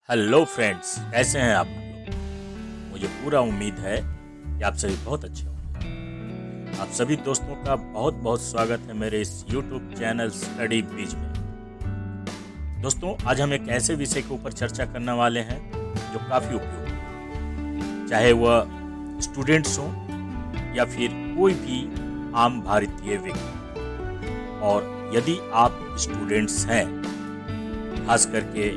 Hello friends, कैसे हैं आप लोग। मुझे पूरा उम्मीद है कि आप सभी बहुत अच्छे होंगे। आप सभी दोस्तों का बहुत बहुत स्वागत है मेरे इस YouTube चैनल स्टडी बीज में। दोस्तों, आज हम एक ऐसे विषय के ऊपर चर्चा करने वाले हैं जो काफ़ी उपयोगी है, चाहे वह स्टूडेंट्स हों या फिर कोई भी आम भारतीय व्यक्ति। और यदि आप स्टूडेंट्स हैं, खास करके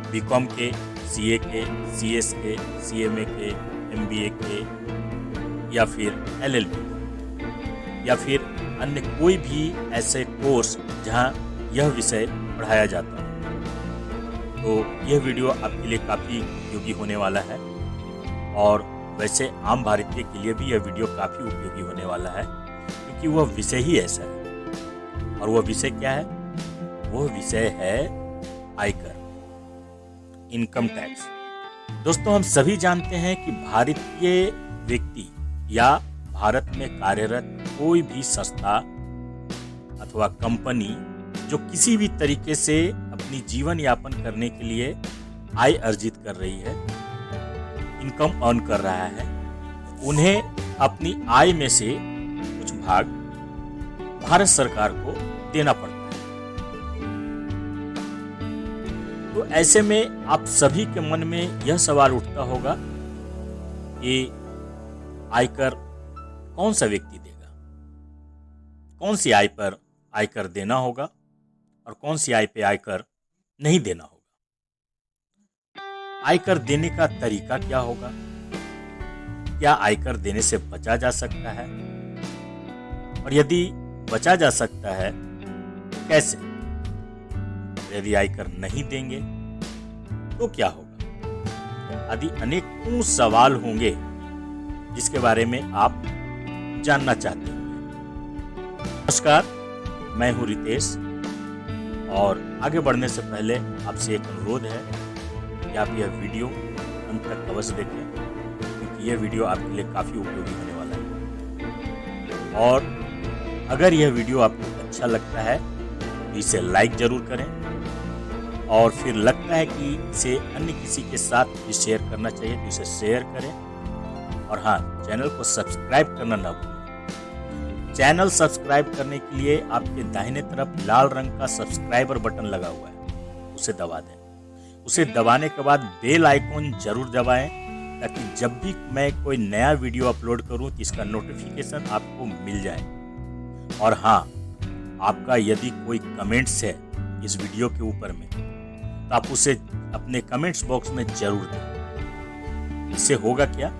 बीकॉम के, सीए के, सीएस के, सीएमए के, एमबीए के या फिर एलएलबी या फिर अन्य कोई भी ऐसे कोर्स जहां यह विषय पढ़ाया जाता है, तो यह वीडियो आपके लिए काफ़ी उपयोगी होने वाला है। और वैसे आम भारतीय के लिए भी यह वीडियो काफ़ी उपयोगी होने वाला है, क्योंकि वह विषय ही ऐसा है। और वह विषय क्या है? वह विषय है आयकर, इनकम टैक्स। दोस्तों, हम सभी जानते हैं कि भारतीय व्यक्ति या भारत में कार्यरत कोई भी संस्था अथवा कंपनी जो किसी भी तरीके से अपनी जीवन यापन करने के लिए आय अर्जित कर रही है, इनकम अर्न कर रहा है, उन्हें अपनी आय में से कुछ भाग भारत सरकार को देना पड़ता है। तो ऐसे में आप सभी के मन में यह सवाल उठता होगा कि आयकर कौन सा व्यक्ति देगा, कौन सी आय पर आयकर देना होगा और कौन सी आय पे आयकर नहीं देना होगा। आयकर देने का तरीका क्या होगा, क्या आयकर देने से बचा जा सकता है, और यदि बचा जा सकता है तो कैसे। यदि आयकर नहीं देंगे तो क्या होगा, आदि अनेकों सवाल होंगे जिसके बारे में आप जानना चाहते हैं। नमस्कार, मैं हूं रितेश, और आगे बढ़ने से पहले आपसे एक अनुरोध है कि आप यह वीडियो अंत तक अवश्य देखें, क्योंकि यह वीडियो आपके लिए काफ़ी उपयोगी होने वाला है। और अगर यह वीडियो आपको अच्छा लगता है तो इसे लाइक जरूर करें, और फिर लगता है कि इसे अन्य किसी के साथ भी शेयर करना चाहिए तो इसे शेयर करें। और हाँ, चैनल को सब्सक्राइब करना ना भूलें। चैनल सब्सक्राइब करने के लिए आपके दाहिने तरफ लाल रंग का सब्सक्राइबर बटन लगा हुआ है, उसे दबा दें। उसे दबाने के बाद बेल आइकॉन जरूर दबाएं, ताकि जब भी मैं कोई नया वीडियो अपलोड करूं तो इसका नोटिफिकेशन आपको मिल जाए। और हाँ, आपका यदि कोई कमेंट्स है इस वीडियो के ऊपर में, तो आप उसे अपने कमेंट्स बॉक्स में जरूर दें। इससे होगा क्या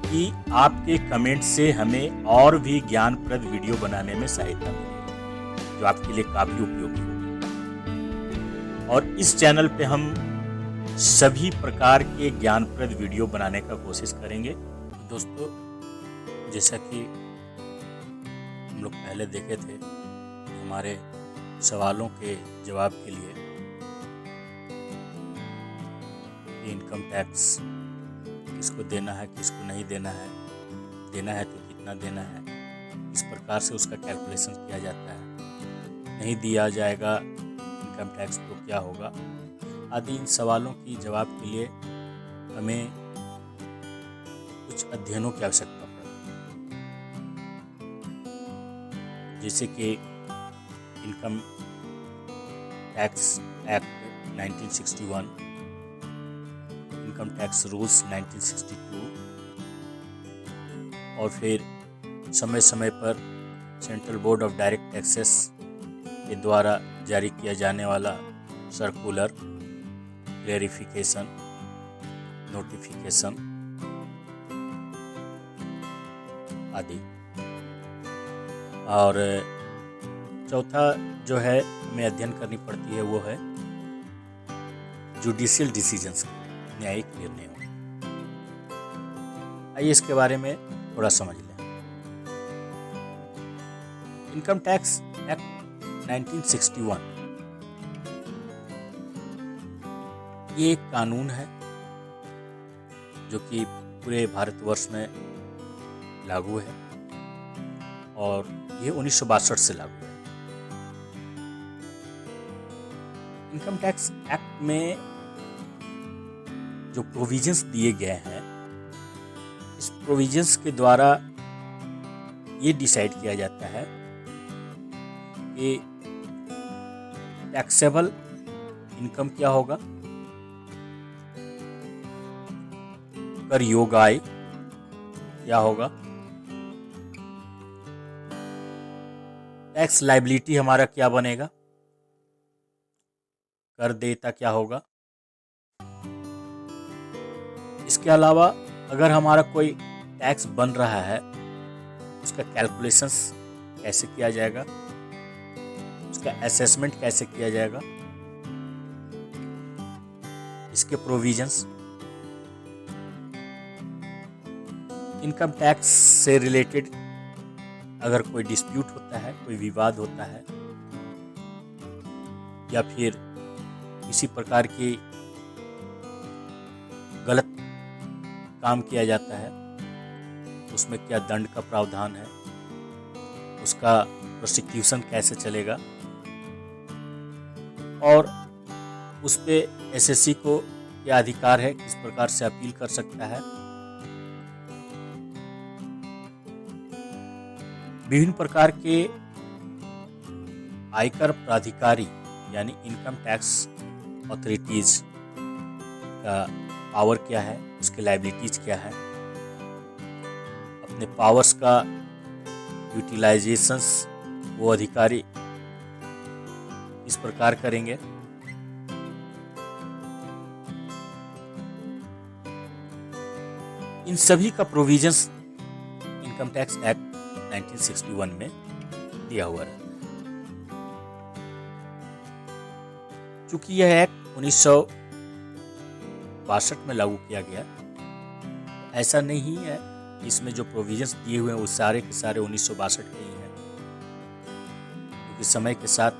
कि आपके कमेंट से हमें और भी ज्ञानप्रद वीडियो बनाने में सहायता मिलेगी, जो आपके लिए काफ़ी उपयोगी होगी। और इस चैनल पे हम सभी प्रकार के ज्ञानप्रद वीडियो बनाने का कोशिश करेंगे। दोस्तों, जैसा कि हम लोग पहले देखे थे, हमारे सवालों के जवाब के लिए इनकम टैक्स किसको देना है, किसको नहीं देना है तो कितना देना है, इस प्रकार से उसका कैलकुलेशन किया जाता है। नहीं दिया जाएगा इनकम टैक्स तो क्या होगा, आदि इन सवालों की जवाब के लिए हमें कुछ अध्ययनों की आवश्यकता पड़ती है, जैसे कि income tax act 1961, income tax rules 1962, और फिर समय समय पर central board of direct taxes के द्वारा जारी किया जाने वाला सर्कुलर, क्लेरिफिकेशन, नोटिफिकेशन आदि। और चौथा जो है हमें अध्ययन करनी पड़ती है, वो है जुडिशियल डिसीजंस, न्यायिक निर्णयों। आइए इसके बारे में थोड़ा समझ लें। इनकम टैक्स एक्ट 1961 ये एक कानून है जो कि पूरे भारतवर्ष में लागू है, और ये 1962 से लागू है। इनकम टैक्स एक्ट में जो प्रोविजंस दिए गए हैं, इस प्रोविजंस के द्वारा ये डिसाइड किया जाता है कि टैक्सेबल इनकम क्या होगा, कर योग्य आय क्या होगा, टैक्स लायबिलिटी हमारा क्या बनेगा, कर देयता क्या होगा। इसके अलावा अगर हमारा कोई टैक्स बन रहा है, उसका कैलकुलेशंस कैसे किया जाएगा, उसका असेसमेंट कैसे किया जाएगा, इसके प्रोविजंस, इनकम टैक्स से रिलेटेड अगर कोई डिस्प्यूट होता है, कोई विवाद होता है, या फिर किसी प्रकार की गलत काम किया जाता है, उसमें क्या दंड का प्रावधान है, उसका प्रोसिक्यूशन कैसे चलेगा, और उस पे एसएससी को क्या अधिकार है, किस प्रकार से अपील कर सकता है। विभिन्न प्रकार के आयकर प्राधिकारी यानी इनकम टैक्स अथॉरिटीज का पावर क्या है, उसके लायबिलिटीज क्या है, अपने पावर्स का यूटिलाइजेशंस वो अधिकारी इस प्रकार करेंगे। इन सभी का प्रोविजंस इनकम टैक्स एक्ट 1961 में दिया हुआ रहता है। चूंकि यह एक्ट 1962 में लागू किया गया, ऐसा नहीं है इसमें जो प्रोविजंस दिए हुए हैं वो सारे के सारे 1962 के ही हैं, क्योंकि समय के साथ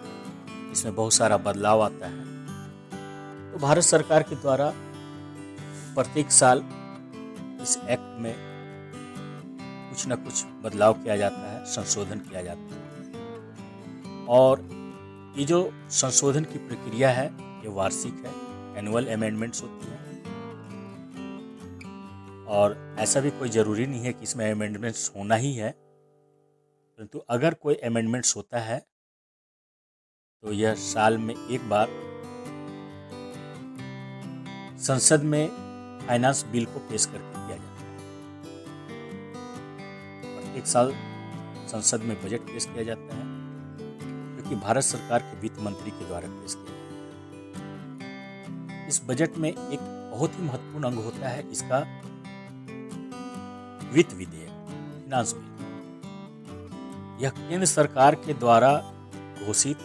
इसमें बहुत सारा बदलाव आता है। तो भारत सरकार के द्वारा प्रत्येक साल इस एक्ट में कुछ न कुछ बदलाव किया जाता है, संशोधन किया जाता है, और ये जो संशोधन की प्रक्रिया है ये वार्षिक है, एनुअल अमेंडमेंट्स होती हैं, और ऐसा भी कोई ज़रूरी नहीं है कि इसमें अमेंडमेंट्स होना ही है, परंतु अगर कोई अमेंडमेंट्स होता है तो यह साल में एक बार संसद में फाइनेंस बिल को पेश करके किया जाता है। प्रत्येक साल संसद में बजट पेश किया जाता है, जो कि भारत सरकार के वित्त मंत्री के द्वारा पेश किया जाता है। इस बजट में एक बहुत ही महत्वपूर्ण अंग होता है इसका वित्त विधेयक, फाइनेंस बिल। यह केंद्र सरकार के द्वारा घोषित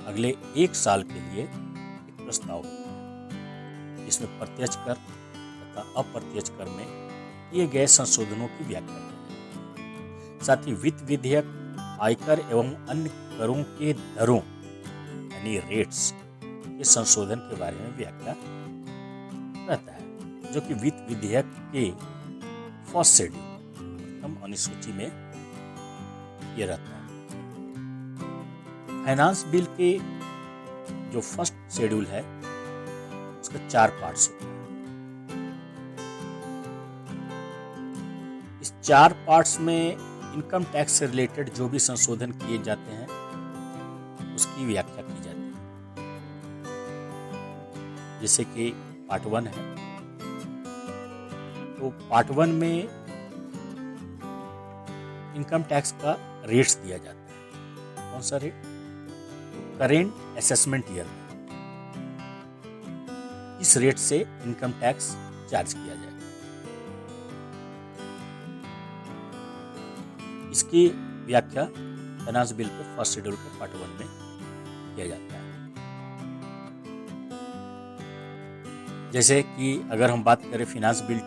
अगले एक साल के लिए एक प्रस्ताव है, जिसमें प्रत्यक्ष कर तथा अप्रत्यक्ष कर में किए गए संशोधनों की व्याख्या है। साथ ही वित्त विधेयक आयकर एवं अन्य करों के दरों यानी रेट्स के संशोधन के बारे में व्याख्या रहता है, जो कि वित्त विधेयक के फर्स्ट शेड्यूल प्रथम अनुसूची में ये रहता है। फाइनेंस बिल के जो फर्स्ट शेड्यूल है उसका 4 पार्ट्स होते हैं। इस 4 पार्ट्स में इनकम टैक्स से रिलेटेड जो भी संशोधन किए जाते हैं उसकी व्याख्या की जाती है। जैसे कि पार्ट 1 है, तो पार्ट 1 में इनकम टैक्स का रेट्स दिया जाता है। कौन सा रेट? करेंट असेसमेंट ईयर में इस रेट से इनकम टैक्स चार्ज किया जाएगा। इसकी व्याख्या फाइनेंस बिल के फर्स्ट शेड्यूल के पार्ट 1 में किया जाता है। जैसे कि अगर हम बात करें फाइनेंस बिल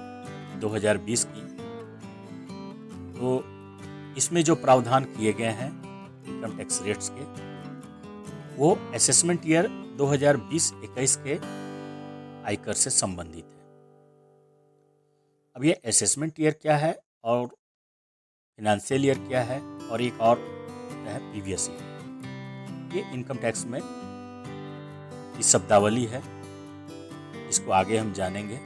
2020 की, तो इसमें जो प्रावधान किए गए हैं इनकम टैक्स रेट्स के, वो असेसमेंट ईयर 2020-21 के आयकर से संबंधित है। अब ये असेसमेंट ईयर क्या है और फाइनेंशियल ईयर क्या है, और एक और क्या है प्रीवियस ईयर, ये इनकम टैक्स में इस शब्दावली है। इसको आगे हम जानेंगे।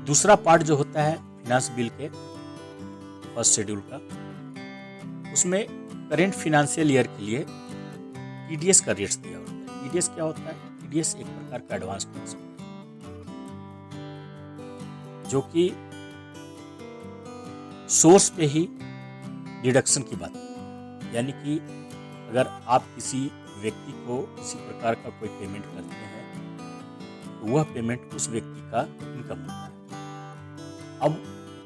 दूसरा पार्ट जो होता है फिनांस बिल के फर्स्ट शेड्यूल का, उसमें करेंट फिनेंशियल ईयर के लिए टीडीएस का रेट्स दिया होता है। टीडीएस क्या होता है? टीडीएस एक प्रकार का एडवांस टैक्स होता है, जो कि सोर्स पे ही डिडक्शन की बात है। यानी कि अगर आप किसी व्यक्ति को किसी प्रकार का कोई पेमेंट करते हैं तो वह पेमेंट उस व्यक्ति का इनकम होता है। अब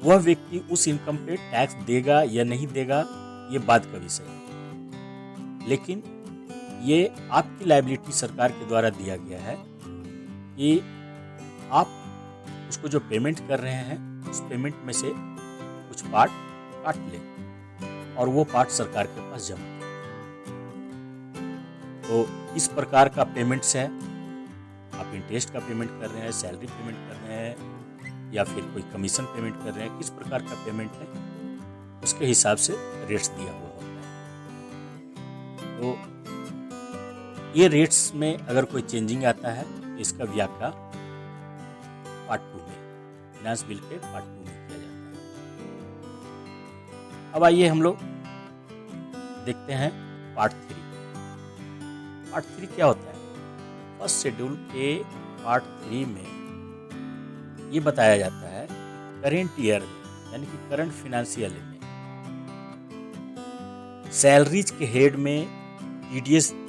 वह व्यक्ति उस इनकम पे टैक्स देगा या नहीं देगा ये बात का विषय है, लेकिन ये आपकी लायबिलिटी सरकार के द्वारा दिया गया है कि आप उसको जो पेमेंट कर रहे हैं उस पेमेंट में से कुछ पार्ट काट लें और वो पार्ट सरकार के पास जमा करें। तो इस प्रकार का पेमेंट्स है, आप इंटरेस्ट का पेमेंट कर रहे हैं, सैलरी पेमेंट कर रहे हैं या फिर कोई कमीशन पेमेंट कर रहे हैं, किस प्रकार का पेमेंट है उसके हिसाब से रेट्स दिया हुआ होता है। तो ये रेट्स में अगर कोई चेंजिंग आता है तो इसका व्याख्या पार्ट 2 में, फिनांस बिल के पार्ट 2 में किया जाता है। अब आइए हम लोग देखते हैं पार्ट 3। पार्ट 3 क्या होता है? फर्स्ट शेड्यूल के पार्ट 3 में ये बताया जाता है कि करेंट ईयर में यानी कि करंट फिनेंशियल में सैलरीज के हेड में टीडीएस की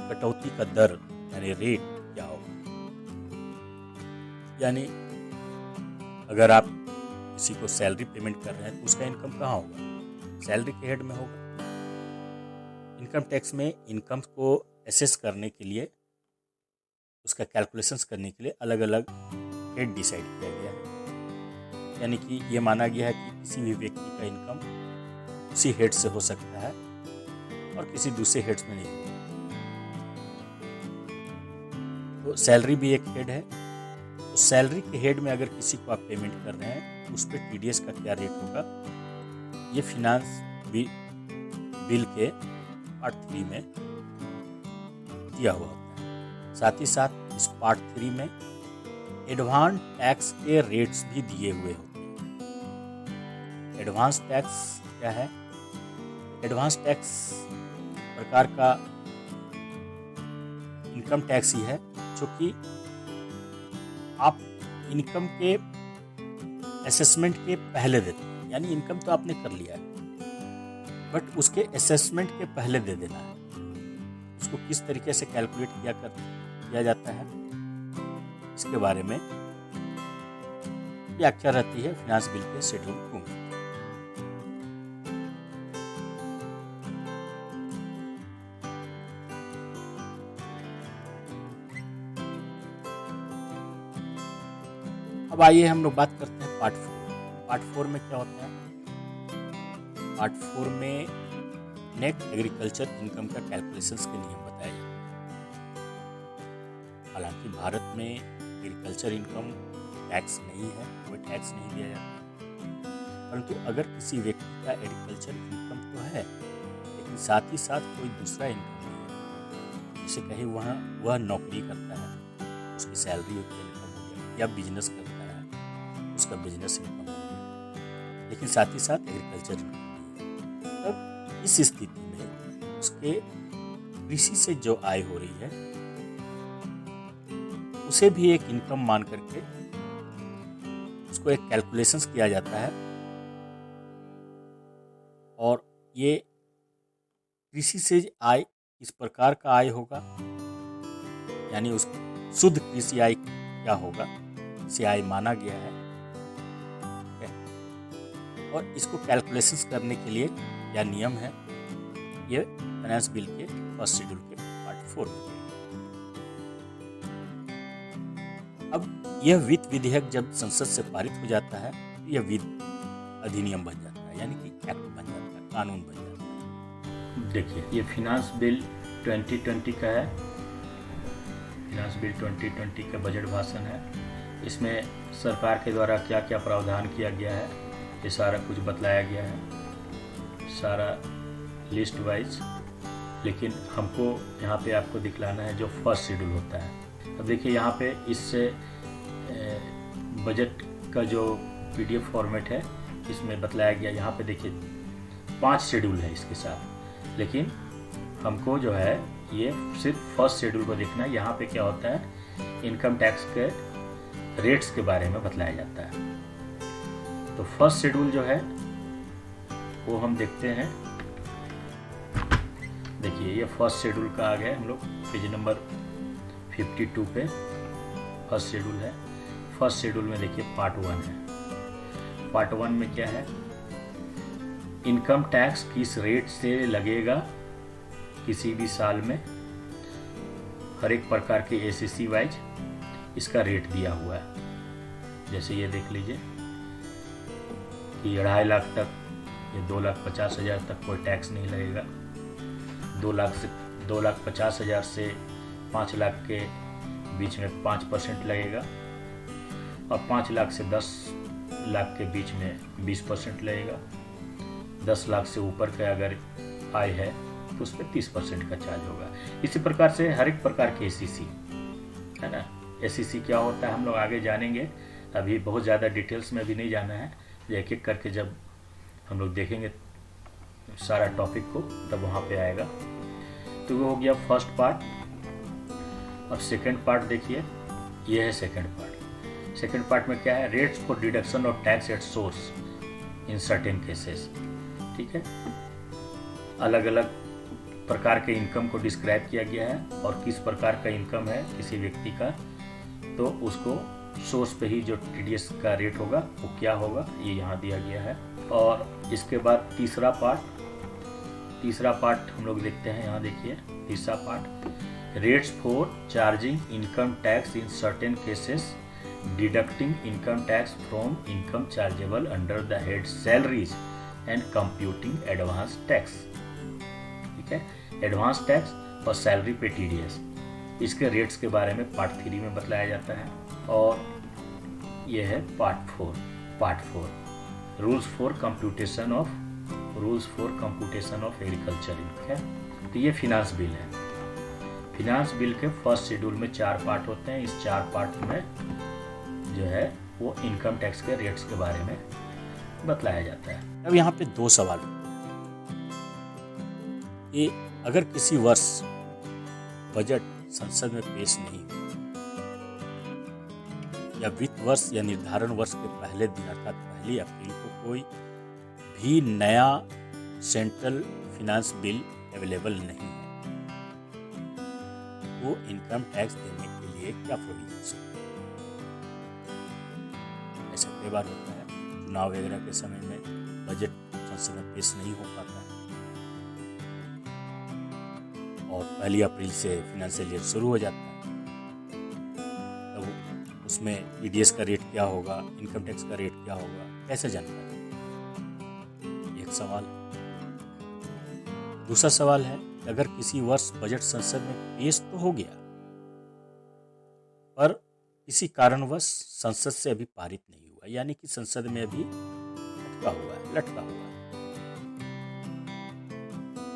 कटौती का दर यानी रेट क्या होगा। यानी अगर आप किसी को सैलरी पेमेंट कर रहे हैं तो उसका इनकम कहाँ होगा? सैलरी के हेड में होगा। इनकम टैक्स में इनकम को एसेस करने के लिए, उसका कैलकुलेशंस करने के लिए अलग अलग हेड डिसाइड किया गया है। यानी कि ये माना गया है कि किसी भी व्यक्ति का इनकम उसी हेड से हो सकता है और किसी दूसरे हेड्स में नहीं होगा। तो सैलरी भी एक हेड है। तो सैलरी के हेड में अगर किसी को आप पेमेंट कर रहे हैं तो उस पर टीडीएस का क्या रेट होगा, ये फिनांस बिल के पार्ट 3 में दिया हुआ होता है। साथ ही साथ इस पार्ट 3 में एडवांस टैक्स के रेट्स भी दिए हुए होते हैं। एडवांस टैक्स क्या है? एडवांस टैक्स प्रकार का इनकम टैक्स ही है जो कि आप इनकम के असेसमेंट के पहले देते हैं। यानी इनकम तो आपने कर लिया है बट उसके असेसमेंट के पहले दे देना है। उसको किस तरीके से कैलकुलेट किया जाता है इसके बारे में व्याख्या रहती है फिनांस बिल के शेड्यूल 2 में। अब आइए हम लोग बात करते हैं पार्ट 4। पार्ट 4 में क्या होता है? पार्ट 4 में नेट एग्रीकल्चर इनकम का कैलकुलेशंस के नियम बताए जाते हैं। हालांकि भारत में एग्रीकल्चर इनकम टैक्स नहीं है, कोई टैक्स नहीं दिया जाता, परंतु अगर किसी व्यक्ति का एग्रीकल्चर इनकम तो है लेकिन साथ ही साथ कोई दूसरा इनकम नहीं है, जैसे कहीं वह नौकरी करता है, उसकी सैलरी होती है, इनकम हो गया, या बिजनेस करता है, उसका बिजनेस इनकम हो गया, लेकिन साथ ही साथ एग्रीकल्चर इनकम भी है। तब इस स्थिति में उसके कृषि से जो आय हो रही है उसे भी एक इनकम मान करके उसको एक कैलकुलेशंस किया जाता है और ये कृषि से आय इस प्रकार का आय होगा, यानी उस शुद्ध कृषि आय क्या होगा इसे आय माना गया है। और इसको कैलकुलेशंस करने के लिए क्या नियम है ये फाइनेंस बिल के फर्स्ट शेड्यूल के पार्ट 4 में। अब यह वित्त विधेयक जब संसद से पारित हो जाता है तो यह वित्त अधिनियम बन जाता है, यानी कि एक्ट बन जाता है, कानून बन जाता है। देखिए ये फिनांस बिल 2020 का है। फिनांस बिल 2020 का बजट भाषण है। इसमें सरकार के द्वारा क्या क्या प्रावधान किया गया है ये सारा कुछ बतलाया गया है, सारा लिस्ट वाइज लेकिन हमको यहाँ पे आपको दिखलाना है जो फर्स्ट शेड्यूल होता है। अब देखिए यहाँ पे इससे बजट का जो PDF फॉर्मेट है इसमें बतलाया गया। यहाँ पे देखिए 5 शेड्यूल है इसके साथ, लेकिन हमको जो है ये सिर्फ फर्स्ट शेड्यूल को देखना है। यहाँ पे क्या होता है, इनकम टैक्स के रेट्स के बारे में बतलाया जाता है। तो फर्स्ट शेड्यूल जो है वो हम देखते हैं। देखिए ये फर्स्ट शेड्यूल का आ गया, हम लोग पेज नंबर 52 पे फर्स्ट शेड्यूल है। फर्स्ट शेड्यूल में देखिए पार्ट 1 है। पार्ट 1 में क्या है, इनकम टैक्स किस रेट से लगेगा किसी भी साल में, हर एक प्रकार के ACC वाइज इसका रेट दिया हुआ है। जैसे ये देख लीजिए कि 2.5 लाख तक या 2,50,000 तक कोई टैक्स नहीं लगेगा। 2,50,000 से 5 लाख के बीच में 5% लगेगा, और 5 लाख से 10 लाख के बीच में 20% लगेगा। 10 लाख से ऊपर का अगर आय है तो उस पर 30% का चार्ज होगा। इसी प्रकार से हर एक प्रकार के ACC है ना। ACC क्या होता है हम लोग आगे जानेंगे, अभी बहुत ज़्यादा डिटेल्स में भी नहीं जाना है। एक एक करके जब हम लोग देखेंगे सारा टॉपिक को तब वहाँ पे आएगा। तो वो हो गया फर्स्ट पार्ट। अब सेकंड पार्ट देखिए, ये है सेकंड पार्ट। सेकंड पार्ट में क्या है, rates for deduction of tax at source in certain cases. ठीक है, अलग अलग प्रकार के इनकम को डिस्क्राइब किया गया है, और किस प्रकार का इनकम है किसी व्यक्ति का, तो उसको सोर्स पे ही जो TDS का रेट होगा वो क्या होगा ये यहाँ दिया गया है। और इसके बाद तीसरा पार्ट हम लोग देखते हैं। यहाँ देखिए तीसरा part, rates for charging income tax in certain cases deducting income tax from income chargeable under the head salaries and computing advance tax. ठीक है, एडवांस टैक्स और सैलरी पे TDS, इसके रेट्स के बारे में पार्ट 3 में बतलाया जाता है। और यह है part 4, rules for computation of agriculture income. तो ये फिनांस बिल है। फिनांस बिल के फर्स्ट शेड्यूल में 4 पार्ट होते हैं। इस 4 पार्ट में जो है वो इनकम टैक्स के रेट्स के बारे में बतलाया जाता है। अब यहाँ पे 2 सवाल कि अगर किसी वर्ष बजट संसद में पेश नहीं हुआ, या वित्त वर्ष या निर्धारण वर्ष के पहले दिन अर्थात 1 अप्रैल को कोई भी नया सेंट्रल फिनांस बिल अवेलेबल नहीं है, वो इनकम टैक्स देने के लिए क्या प्रोविजंस होंगे। ऐसा कई बार होता है, चुनाव वगैरह के समय में बजट संसद में पेश नहीं हो पाता है, और 1 अप्रैल से फिनेंशियल ईयर शुरू हो जाता है। तब उसमें TDS का रेट क्या होगा, इनकम टैक्स का रेट क्या होगा, कैसे जानकारी। एक सवाल। दूसरा सवाल है कि अगर किसी वर्ष बजट संसद में पेश तो हो गया, पर किसी कारणवश संसद से अभी पारित नहीं हुआ, यानी कि संसद में अभी लटका हुआ है,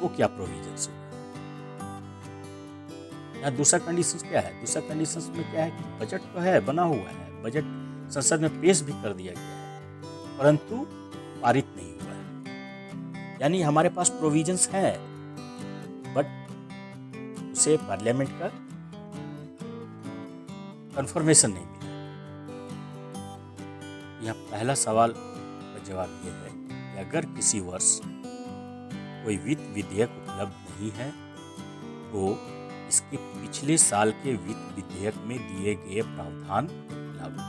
वो क्या प्रोविजंस होगा। यहाँ दूसरा कंडीशन क्या है, दूसरा कंडीशन में क्या है कि बजट तो है, बना हुआ है, बजट संसद में पेश भी कर दिया गया है, परंतु पारित नहीं हुआ है। यानी हमारे पास प्रोविजंस है, बट उसे पार्लियामेंट का कंफर्मेशन नहीं मिला। यहाँ पहला सवाल का जवाब यह है कि अगर किसी वर्ष कोई वित्त विधेयक उपलब्ध नहीं है, तो इसके पिछले साल के वित्त विधेयक में दिए गए प्रावधान लागू।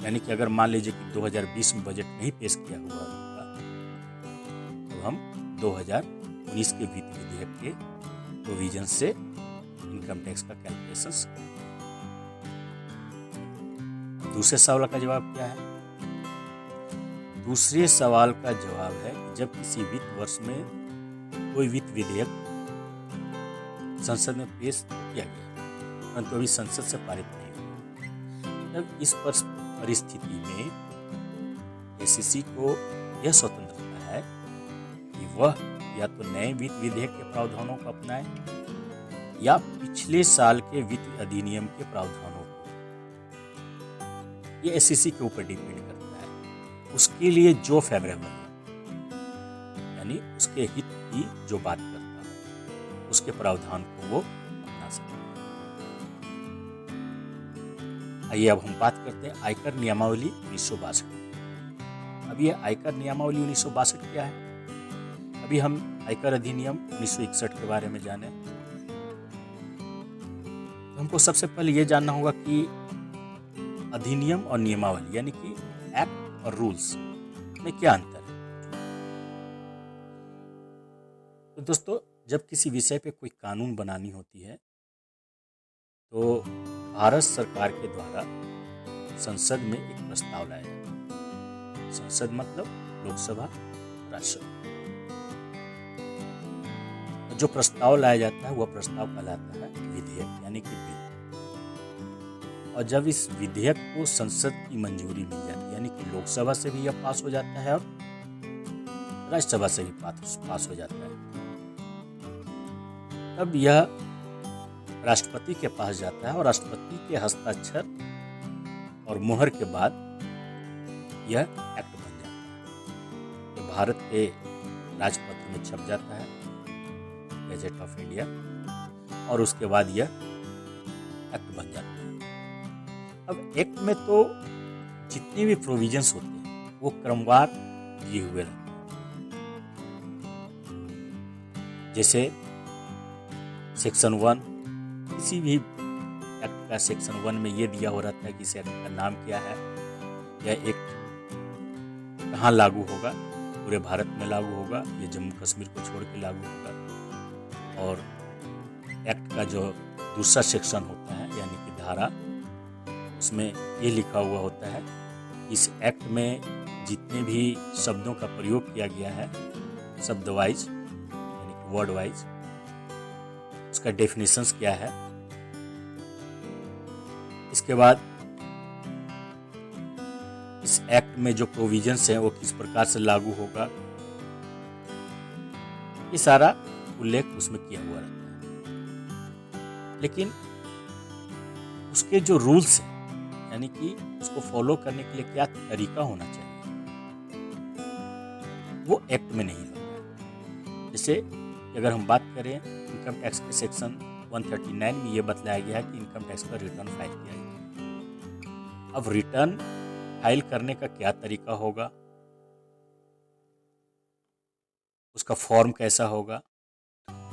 यानी कि अगर मान लीजिए कि 2020 में बजट नहीं पेश किया हुआ होगा, तो हम 2019 के वित्त विधेयक के प्रोविजन से इनकम टैक्स का कैलकुलेशन। दूसरे सवाल का जवाब क्या है। दूसरे सवाल का जवाब है कि जब किसी वित्त वर्ष में कोई वित्त विधेयक संसद में पेश किया गया, परंतु अभी संसद से पारित नहीं हुआ, तब इस परिस्थिति में ACC को यह स्वतंत्रता है कि वह या तो नए वित्त विधेयक के प्रावधानों को अपनाएं या पिछले साल के वित्त अधिनियम के प्रावधानों को। ये एसईसी के ऊपर डिपेंड करता है, उसके लिए जो फेवरेबल है, यानी उसके हित की जो बात करता है, उसके प्रावधान को वो अपना सकते हैं। आइए अब हम बात करते हैं आयकर नियमावली 1962। अब ये आयकर नियमावली 1962 क्या है? अभी हम आयकर अधिनियम 1961 के बारे में जाने। तो हमको सबसे पहले ये जानना होगा कि अधिनियम और नियमावली यानी कि एक्ट और रूल्स में क्या अंतर है। तो दोस्तों, जब किसी विषय पे कोई कानून बनानी होती है तो भारत सरकार के द्वारा संसद में एक प्रस्ताव लाया जाता है। संसद मतलब लोकसभा, राज्यसभा। जो प्रस्ताव लाया जाता है वह प्रस्ताव कहलाता है विधेयक यानी कि बिल। और जब इस विधेयक को संसद की मंजूरी मिल जाती है, यानी कि लोकसभा से भी यह पास हो जाता है और राज्यसभा से भी पास हो जाता है, तब यह राष्ट्रपति के पास जाता है और राष्ट्रपति के हस्ताक्षर और मुहर के बाद यह एक्ट बन जाता है। ये भारत के राजपत्र में छप जाता है, गैजेट ऑफ इंडिया, और उसके बाद यह एक्ट बन जाता है। अब एक्ट में तो जितने भी प्रोविजंस होते हैं वो क्रमवार दिए हुए रहते हैं। जैसे सेक्शन 1, किसी भी एक्ट का सेक्शन 1 में ये दिया हो रहता है कि इस एक्ट का नाम क्या है, यह एक्ट कहाँ लागू होगा, पूरे भारत में लागू होगा, ये जम्मू कश्मीर को छोड़ के लागू होगा। और एक्ट का जो दूसरा सेक्शन होता है यानी कि धारा, उसमें ये लिखा हुआ होता है इस एक्ट में जितने भी शब्दों का प्रयोग किया गया है शब्द वाइज यानी कि वर्ड वाइज, उसका डेफिनेशंस क्या है। इसके बाद इस एक्ट में जो प्रोविजंस हैं वो किस प्रकार से लागू होगा, ये सारा उल्लेख उसमें किया हुआ रहता है। लेकिन उसके जो रूल्स हैं यानी कि उसको फॉलो करने के लिए क्या तरीका होना चाहिए, वो एक्ट में नहीं होता है। जैसे अगर हम बात करें इनकम टैक्स के सेक्शन 139 में ये बतलाया गया है कि इनकम टैक्स का रिटर्न फाइल किया जाए। अब रिटर्न फाइल करने का क्या तरीका होगा, उसका फॉर्म कैसा होगा,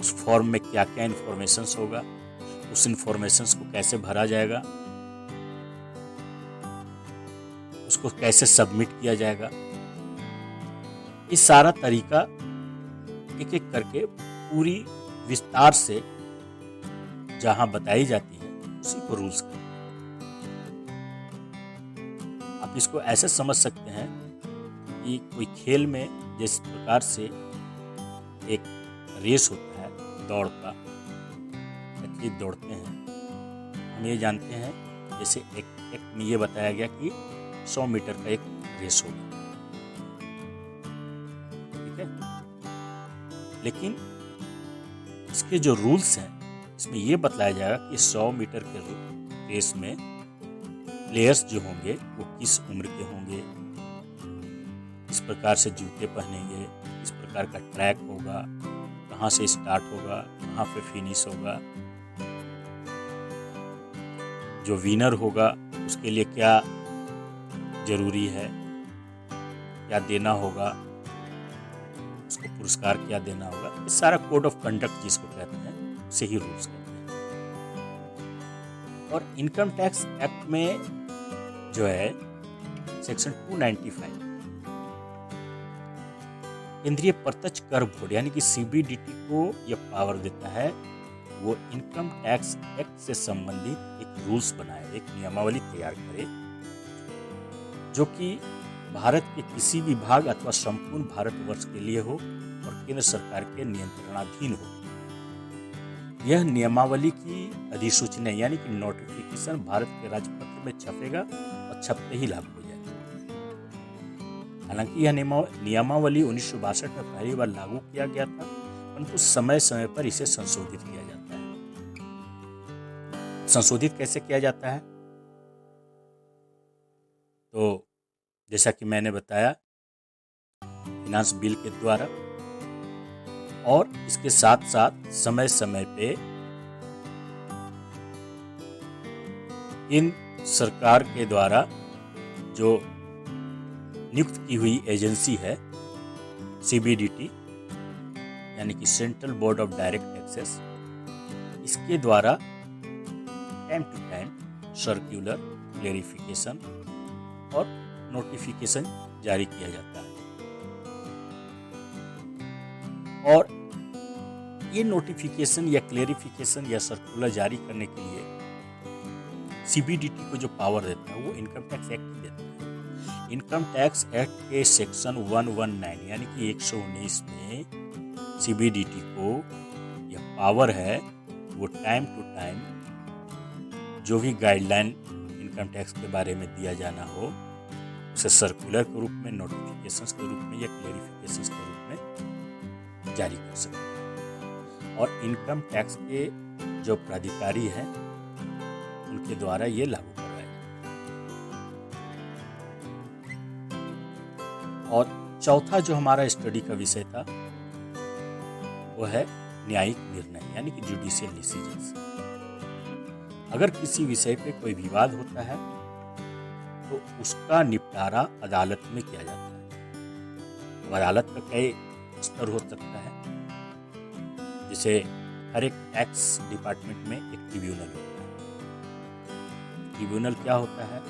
उस फॉर्म में क्या क्या इंफॉर्मेशंस होगा, उस इंफॉर्मेशंस को कैसे भरा जाएगा, उसको कैसे सबमिट किया जाएगा, इस सारा तरीका एक एक करके पूरी विस्तार से जहां बताई जाती है उसी को रूल्स कहते हैं। आप इसको ऐसे समझ सकते हैं कि कोई खेल में जिस प्रकार से एक रेस होता है दौड़ का, एथलीट दौड़ते हैं, हम ये जानते हैं जैसे एक एक्ट में ये बताया गया कि 100 मीटर का एक रेस होगा, ठीक है। लेकिन इसके जो रूल्स हैं इसमें ये बतलाया जाएगा कि 100 मीटर के रेस में प्लेयर्स जो होंगे वो किस उम्र के होंगे, किस प्रकार से जूते पहनेंगे, किस प्रकार का ट्रैक होगा, कहाँ से स्टार्ट होगा, कहाँ पे फिनिश होगा, जो विनर होगा उसके लिए क्या जरूरी है, क्या देना होगा, उसको पुरस्कार क्या देना होगा, ये सारा कोड ऑफ कंडक्ट जिसको कहते हैं उसे ही रूल्स कहते हैं। और इनकम टैक्स एक्ट में जो है सेक्शन 295 केंद्रीय प्रत्यक्ष कर बोर्ड यानी कि सीबीडीटी को यह पावर देता है वो इनकम टैक्स एक्ट से संबंधित एक रूल्स बनाए, एक नियमावली तैयार करे जो कि भारत के किसी भी भाग अथवा संपूर्ण भारतवर्ष के लिए हो और केंद्र सरकार के नियंत्रणाधीन हो। यह नियमावली की अधिसूचना यानी कि नोटिफिकेशन भारत के राजपत्र में छपेगा और छपते ही लागू हो जाएगा। हालांकि यह नियमावली 1962 में पहली बार लागू किया गया था परंतु समय समय पर इसे संशोधित किया जाता है। संशोधित कैसे किया जाता है? तो जैसा कि मैंने बताया, फिनांस बिल के द्वारा, और इसके साथ साथ समय समय पे इन सरकार के द्वारा जो नियुक्त की हुई एजेंसी है CBDT, यानी कि central board of direct taxes, इसके द्वारा time to time circular, clarification और नोटिफिकेशन जारी किया जाता है। और ये नोटिफिकेशन या क्लेरिफिकेशन या सर्कुलर जारी करने के लिए CBDT को जो पावर देता है वो इनकम टैक्स एक्ट देता है। इनकम टैक्स एक्ट के सेक्शन 119 यानी कि 119 में CBDT को यह पावर है, वो टाइम टू टाइम जो भी गाइडलाइन इनकम टैक्स के बारे में दिया जाना हो उसे सर्कुलर के रूप में, नोटिफिकेशंस के रूप में या क्लेरिफिकेशंस के रूप में जारी कर सकते हैं। और इनकम टैक्स के जो प्राधिकारी हैं उनके द्वारा ये लागू करवाया जाता है। और चौथा जो हमारा स्टडी का विषय था वो है न्यायिक निर्णय, यानी कि जुडिशियल डिसीजंस। अगर किसी विषय पे कोई विवाद होता है तो उसका निपटारा अदालत में किया जाता है। तो अदालत का कई स्तर हो सकता है, जैसे हर एक टैक्स डिपार्टमेंट में एक ट्रिब्यूनल होता है। ट्रिब्यूनल क्या होता है,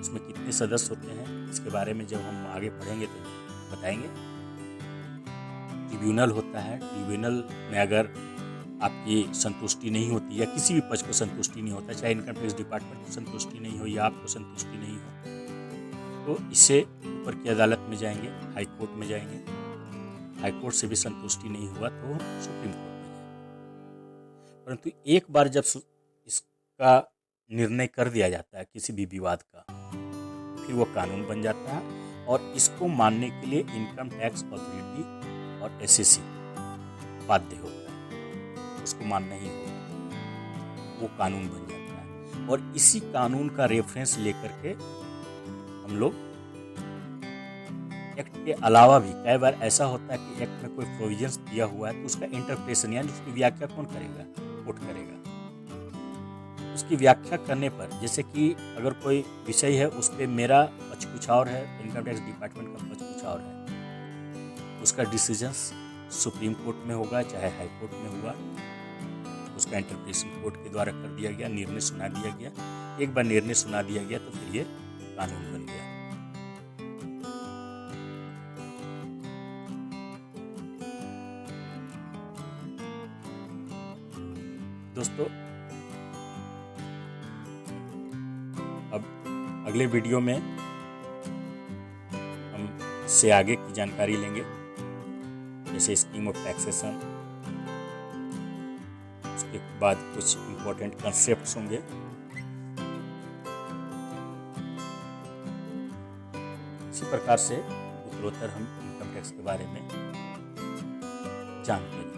उसमें कितने सदस्य होते हैं, इसके बारे में जब हम आगे पढ़ेंगे तो बताएंगे। ट्रिब्यूनल होता है, ट्रिब्यूनल में अगर आपकी संतुष्टि नहीं होती या किसी भी पक्ष को संतुष्टि नहीं होता, चाहे इनकम टैक्स डिपार्टमेंट को संतुष्टि नहीं हो या आपको संतुष्टि नहीं हो, तो इससे ऊपर की अदालत में जाएंगे, हाई कोर्ट में जाएंगे। हाई कोर्ट से भी संतुष्टि नहीं हुआ तो सुप्रीम कोर्ट में जाएंगे। परंतु एक बार जब इसका निर्णय कर दिया जाता है किसी भी विवाद का, फिर वो कानून बन जाता है और इसको मानने के लिए इनकम टैक्स अथॉरिटी और SAC बाध्य होता है, उसको मानना ही होगा, वो कानून बन जाता है। और इसी कानून का रेफरेंस लेकर के हम लोग एक्ट के अलावा भी, कई बार ऐसा होता है कि एक्ट में कोई प्रोविजंस दिया हुआ है तो उसका इंटरप्रिटेशन यानी उसकी व्याख्या कौन करेगा, कोर्ट करेगा। उसकी व्याख्या करने पर, जैसे कि अगर कोई विषय है उस पर मेरा पक्ष कुछ और है, इनकम टैक्स डिपार्टमेंट का पक्ष कुछ और है, उसका डिसीजंस सुप्रीम कोर्ट में होगा चाहे हाई कोर्ट में हुआ, उसका इंटरप्रिटेशन कोर्ट के द्वारा कर दिया गया, निर्णय सुना दिया गया। एक बार निर्णय सुना दिया गया तो फिर ये कानून बन गया। दोस्तों, अब अगले वीडियो में हम इससे आगे की जानकारी लेंगे, जैसे स्कीम ऑफ टैक्सेशन, उसके बाद कुछ इम्पोर्टेंट कंसेप्ट्स होंगे। इसी प्रकार से उत्तरोत्तर हम इनकम टैक्स के बारे में जानते हैं।